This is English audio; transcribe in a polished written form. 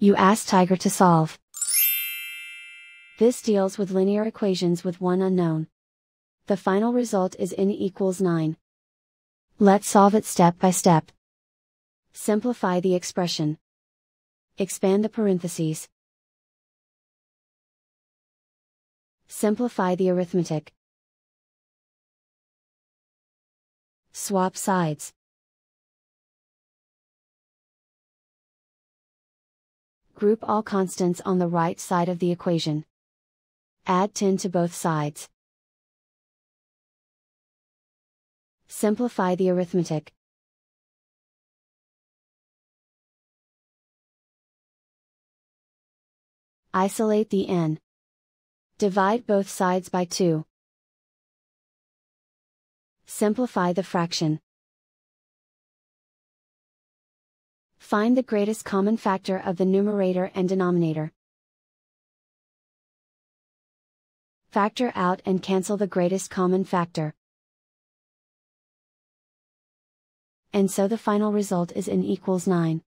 You ask Tiger to solve. This deals with linear equations with one unknown. The final result is n equals 9. Let's solve it step by step. Simplify the expression. Expand the parentheses. Simplify the arithmetic. Swap sides. Group all constants on the right side of the equation. Add 10 to both sides. Simplify the arithmetic. Isolate the n. Divide both sides by 2. Simplify the fraction. Find the greatest common factor of the numerator and denominator. Factor out and cancel the greatest common factor. And so the final result is n equals 9.